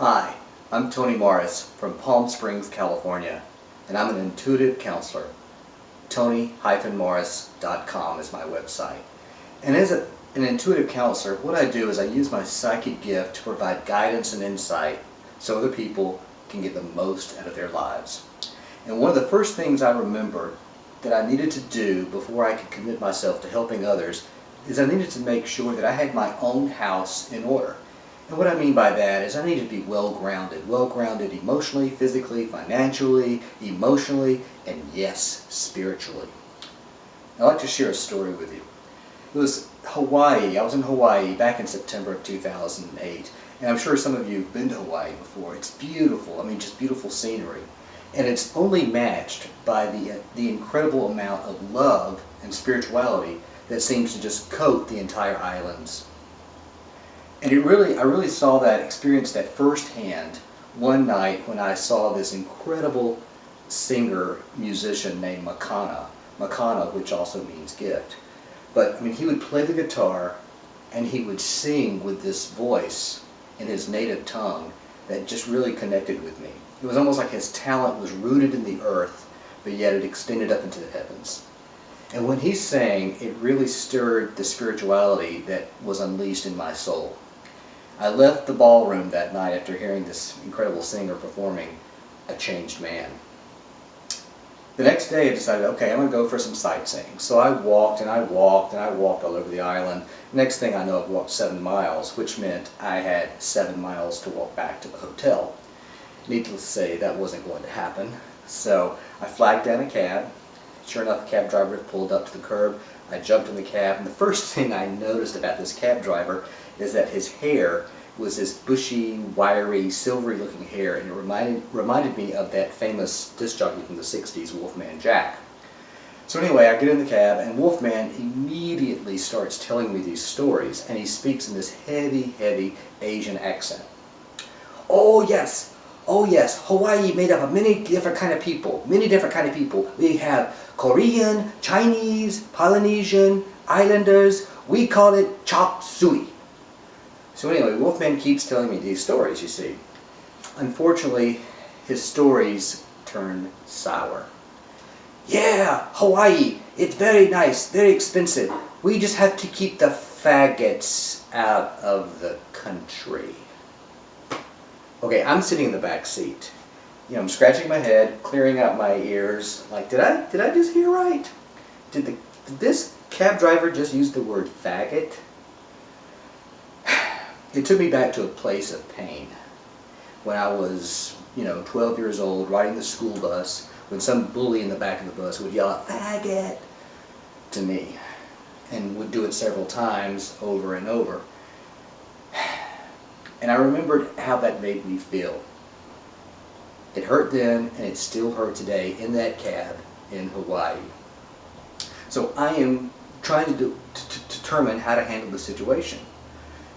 Hi, I'm Tony Morris from Palm Springs, California, and I'm an intuitive counselor. Tony-Morris.com is my website. And as an intuitive counselor, what I do is I use my psychic gift to provide guidance and insight so other people can get the most out of their lives. And one of the first things I remembered that I needed to do before I could commit myself to helping others is I needed to make sure that I had my own house in order. And what I mean by that is I needed to be well-grounded emotionally, physically, financially, emotionally, and yes, spiritually. I'd like to share a story with you. It was Hawaii. I was in Hawaii back in September of 2008, and I'm sure some of you have been to Hawaii before. It's beautiful. I mean, just beautiful scenery. And it's only matched by the incredible amount of love and spirituality that seems to just coat the entire islands. And I really saw that, experienced that firsthand one night when I saw this incredible singer, musician named Makana, which also means gift. But I mean, he would play the guitar and he would sing with this voice in his native tongue that just really connected with me. It was almost like his talent was rooted in the earth, but yet it extended up into the heavens. And when he sang, it really stirred the spirituality that was unleashed in my soul. I left the ballroom that night after hearing this incredible singer performing a changed man. The next day I decided, okay, I'm going to go for some sightseeing. So I walked and I walked and I walked all over the island. Next thing I know, I've walked 7 miles, which meant I had 7 miles to walk back to the hotel. Needless to say, that wasn't going to happen. So I flagged down a cab. Sure enough, the cab driver pulled up to the curb. I jumped in the cab, and the first thing I noticed about this cab driver is that his hair was this bushy, wiry, silvery-looking hair, and it reminded me of that famous disc jockey from the 60s, Wolfman Jack. So anyway, I get in the cab, and Wolfman immediately starts telling me these stories, and he speaks in this heavy, heavy Asian accent. Oh yes, Hawaii made up of many different kind of people. We have Korean, Chinese, Polynesian, Islanders. We call it chop suey. So anyway, Wolfman keeps telling me these stories, you see. Unfortunately, his stories turn sour. Yeah, Hawaii, it's very nice, very expensive. We just have to keep the faggots out of the country. Okay, I'm sitting in the back seat. You know, I'm scratching my head, clearing out my ears. Like, did I just hear right? Did this cab driver just use the word faggot? It took me back to a place of pain. When I was, 12 years old, riding the school bus, when some bully in the back of the bus would yell out, "Faggot!" to me, and would do it several times over and over. And I remembered how that made me feel. It hurt then, and it still hurt today in that cab in Hawaii. So I am trying to determine how to handle the situation.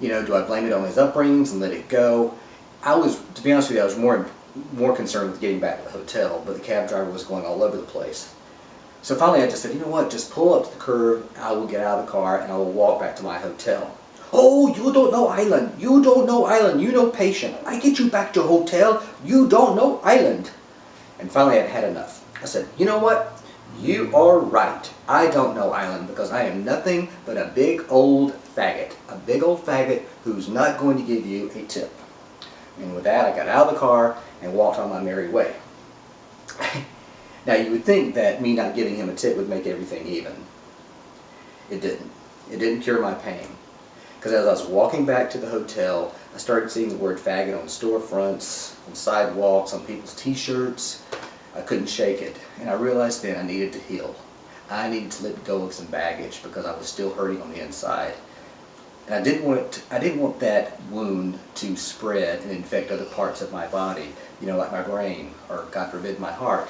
Do I blame it on his upbringings and let it go? To be honest with you, I was more concerned with getting back to the hotel, but the cab driver was going all over the place. So finally I just said, you know what, just pull up to the curb, I will get out of the car, and I will walk back to my hotel. Oh, you don't know island. You don't know island. You know patient. I get you back to hotel. You don't know island. And finally I'd had enough. I said, you know what? You are right. I don't know island because I am nothing but a big old faggot. A big old faggot who's not going to give you a tip. And with that, I got out of the car and walked on my merry way. Now, you would think that me not giving him a tip would make everything even. It didn't. It didn't cure my pain. Because as I was walking back to the hotel, I started seeing the word faggot on storefronts, on sidewalks, on people's t-shirts. I couldn't shake it. And I realized then I needed to heal. I needed to let go of some baggage because I was still hurting on the inside. And I didn't want that wound to spread and infect other parts of my body, like my brain or, God forbid, my heart.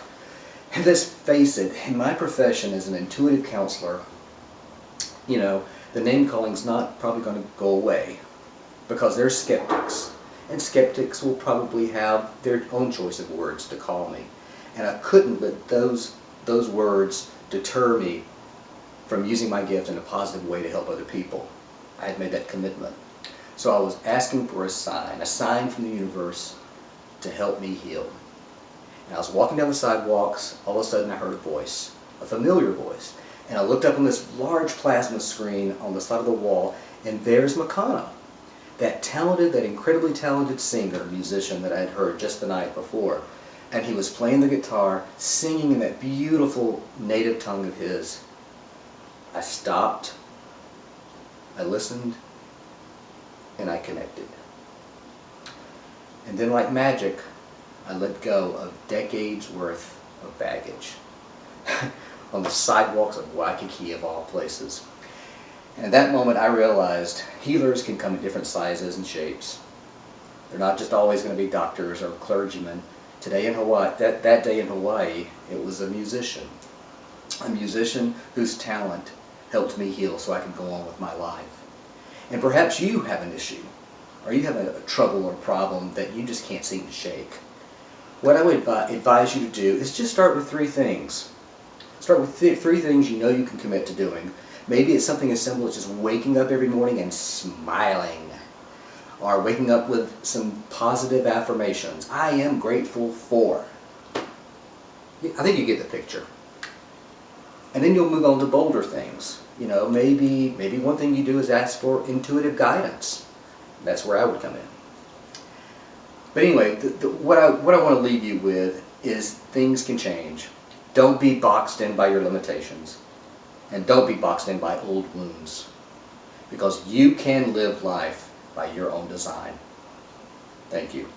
And let's face it, in my profession as an intuitive counselor, the name calling's not probably going to go away because they're skeptics. And skeptics will probably have their own choice of words to call me. And I couldn't let those words deter me from using my gift in a positive way to help other people. I had made that commitment. So I was asking for a sign from the universe to help me heal. And I was walking down the sidewalks, all of a sudden I heard a voice, a familiar voice. And I looked up on this large plasma screen on the side of the wall, and there's MAH00007, that incredibly talented singer, musician that I had heard just the night before. And he was playing the guitar, singing in that beautiful native tongue of his. I stopped, I listened, and I connected. And then like magic, I let go of decades worth of baggage on the sidewalks of Waikiki of all places. And at that moment I realized healers can come in different sizes and shapes. They're not just always going to be doctors or clergymen. Today in Hawaii, that day in Hawaii, it was a musician whose talent helped me heal so I could go on with my life. And perhaps you have an issue, or you have a trouble or problem that you just can't seem to shake. What I would advise you to do is just start with 3 things. Start with 3 things you know you can commit to doing. Maybe it's something as simple as just waking up every morning and smiling, or waking up with some positive affirmations. I am grateful for. I think you get the picture. And then you'll move on to bolder things. You know, maybe one thing you do is ask for intuitive guidance. That's where I would come in. But anyway, what I want to leave you with is things can change. Don't be boxed in by your limitations. And don't be boxed in by old wounds. Because you can live life by your own design. Thank you.